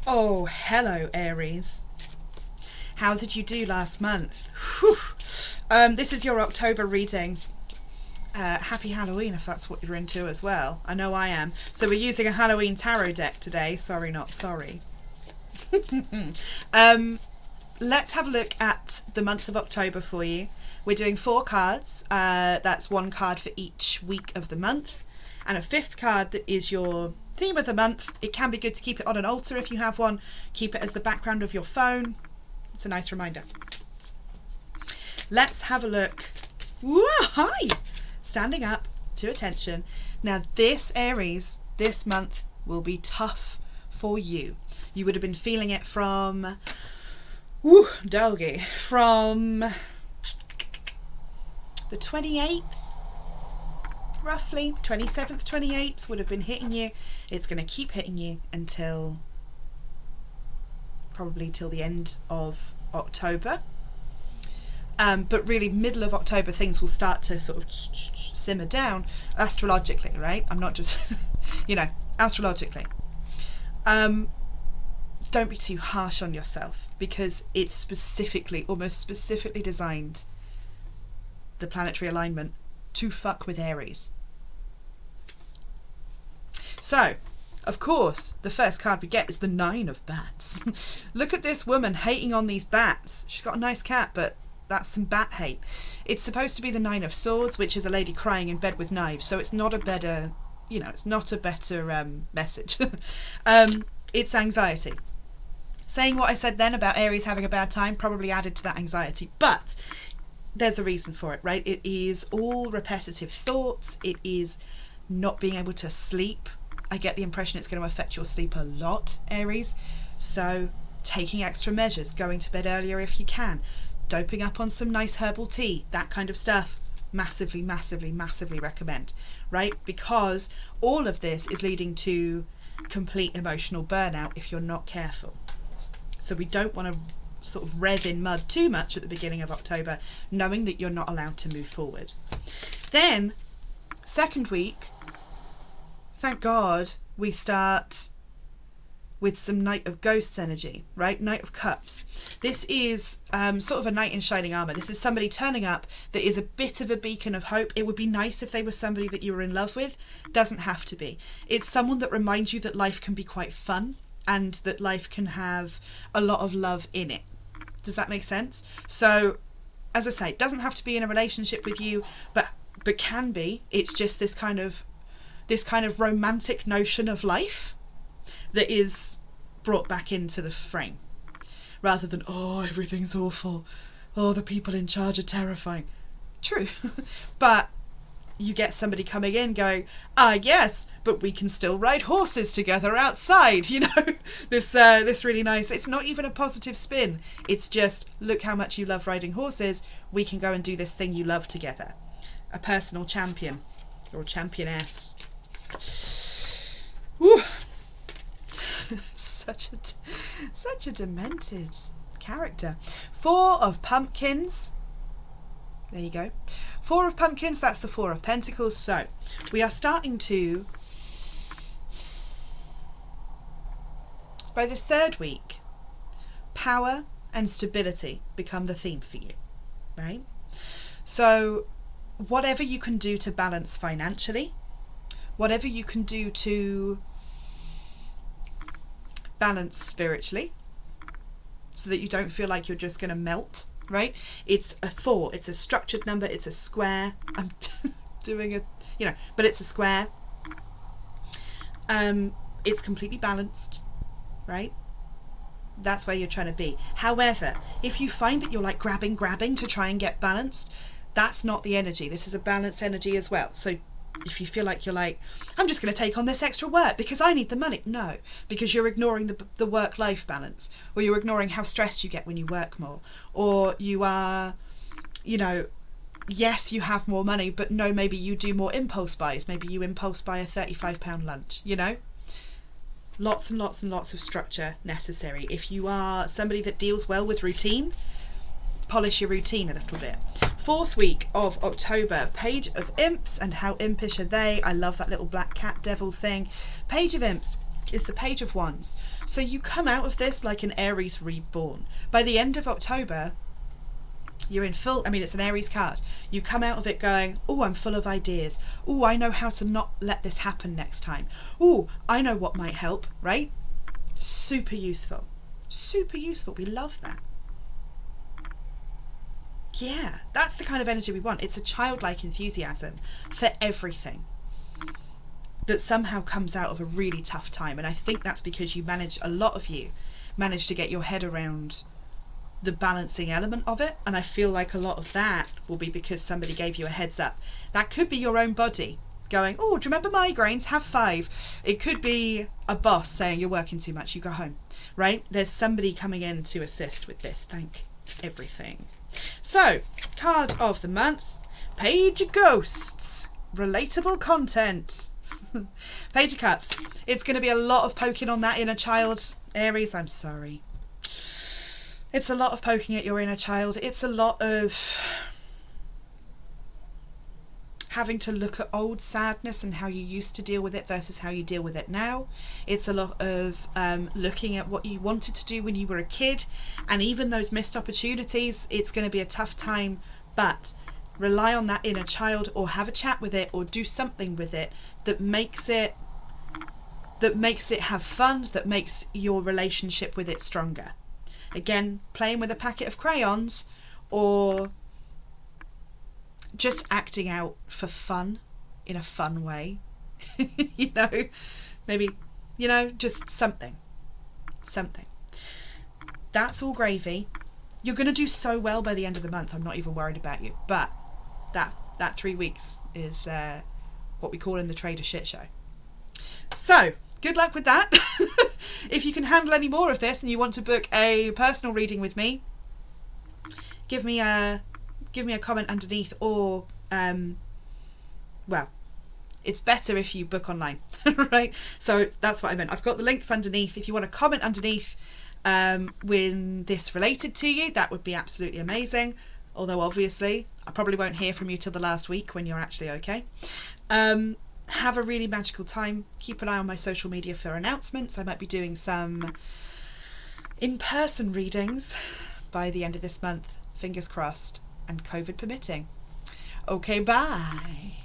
Oh, hello, Aries. How did you do last month? Whew. This is your October reading. Happy Halloween if that's what you're into as well. I know I am. So we're using a Halloween tarot deck today. Sorry, not sorry. Let's have a look at the month of October for you. We're doing 4 cards. That's 1 card for each week of the month. And a 5th card that is your theme of the month. It can be good to keep it on an altar if you have one. Keep it as the background of your phone. It's a nice reminder. Let's have a look. Whoa, hi! Standing up to attention. Now this Aries, this month will be tough for you. You would have been feeling it from, from the 28th, roughly, 27th, 28th would have been hitting you. It's going to keep hitting you until probably till the end of October. But really middle of October things will start to sort of simmer down astrologically, right? I'm not just, astrologically. Don't be too harsh on yourself because it's almost specifically designed, the planetary alignment, to fuck with Aries. So, of course, the first card we get is the 9 of Bats. Look at this woman hating on these bats. She's got a nice cat, but that's some bat hate. It's supposed to be the 9 of Swords, which is a lady crying in bed with knives, so it's not a better, it's not a better message. It's anxiety. Saying what I said then about Aries having a bad time probably added to that anxiety, but there's a reason for it, right? It is all repetitive thoughts. It is not being able to sleep. I get the impression it's going to affect your sleep a lot, Aries. So taking extra measures, going to bed earlier if you can, doping up on some nice herbal tea, that kind of stuff. Massively, massively, massively recommend, right? Because all of this is leading to complete emotional burnout if you're not careful. So we don't want to sort of rev in mud too much at the beginning of October, knowing that you're not allowed to move forward. Then, second week, thank God, we start with some Knight of Ghosts energy, right? Knight of Cups. This is sort of a knight in shining armour. This is somebody turning up that is a bit of a beacon of hope. It would be nice if they were somebody that you were in love with. Doesn't have to be. It's someone that reminds you that life can be quite fun and that life can have a lot of love in it. Does that make sense? So, as I say, it doesn't have to be in a relationship with you, but can be. It's just this kind of romantic notion of life that is brought back into the frame, rather than, oh, everything's awful, oh, the people in charge are terrifying. True. But you get somebody coming in going, yes, but we can still ride horses together outside, this really nice, it's not even a positive spin, it's just, look how much you love riding horses, we can go and do this thing you love together. A personal champion or championess. Whew. such a demented character. 4 of Pumpkins. There you go. 4 of Pumpkins, that's the 4 of Pentacles. So we are starting to, by the 3rd week, power and stability become the theme for you, right? So whatever you can do to balance financially, whatever you can do to balance spiritually, so that you don't feel like you're just going to melt, right? It's a 4, it's a structured number, it's a square. I'm doing but it's a square. It's completely balanced, right? That's where you're trying to be. However, if you find that you're like grabbing to try and get balanced, that's not the energy. This is a balanced energy as well. So if you feel like you're like, I'm just going to take on this extra work because I need the money. No, because you're ignoring the work-life balance, or you're ignoring how stressed you get when you work more, or you are, yes, you have more money, but no, maybe you do more impulse buys. Maybe you impulse buy a £35 lunch, Lots and lots and lots of structure necessary. If you are somebody that deals well with routine, polish your routine a little bit. 4th week of October, Page of Imps, and how impish are they? I love that little black cat devil thing. Page of Imps. is the Page of Wands. So you come out of this like an Aries reborn. By the end of October, you're in full, I mean, it's an Aries card. You come out of it going, oh, I'm full of ideas. Oh, I know how to not let this happen next time. Oh, I know what might help, right? Super useful. Super useful. We love that. Yeah, that's the kind of energy we want. It's a childlike enthusiasm for everything that somehow comes out of a really tough time. And I think that's because a lot of you managed to get your head around the balancing element of it. And I feel like a lot of that will be because somebody gave you a heads up. That could be your own body going, oh, do you remember migraines? Have 5. It could be a boss saying you're working too much, you go home, right? There's somebody coming in to assist with this. Thank everything. So, card of the month, Page of Ghosts, relatable content. Page of Cups. It's going to be a lot of poking on that inner child, Aries. I'm sorry. It's a lot of poking at your inner child. It's a lot of having to look at old sadness and how you used to deal with it versus how you deal with it now. It's a lot of looking at what you wanted to do when you were a kid, and even those missed opportunities. It's going to be a tough time, but rely on that inner child, or have a chat with it, or do something with it that makes it have fun, that makes your relationship with it stronger. Again, playing with a packet of crayons, or just acting out for fun in a fun way. You know, maybe, you know, just something. That's all gravy. You're going to do so well by the end of the month. I'm not even worried about you. But that 3 weeks is what we call in the trade a shit show. So good luck with that. If you can handle any more of this and you want to book a personal reading with me, give me a comment underneath, or well, it's better if you book online. Right, so that's what I meant. I've got the links underneath. If you want to comment underneath when this related to you, that would be absolutely amazing. Although obviously I probably won't hear from you till the last week when you're actually okay. Have a really magical time. Keep an eye on my social media for announcements. I might be doing some in-person readings by the end of this month, fingers crossed, and COVID permitting. Okay, bye.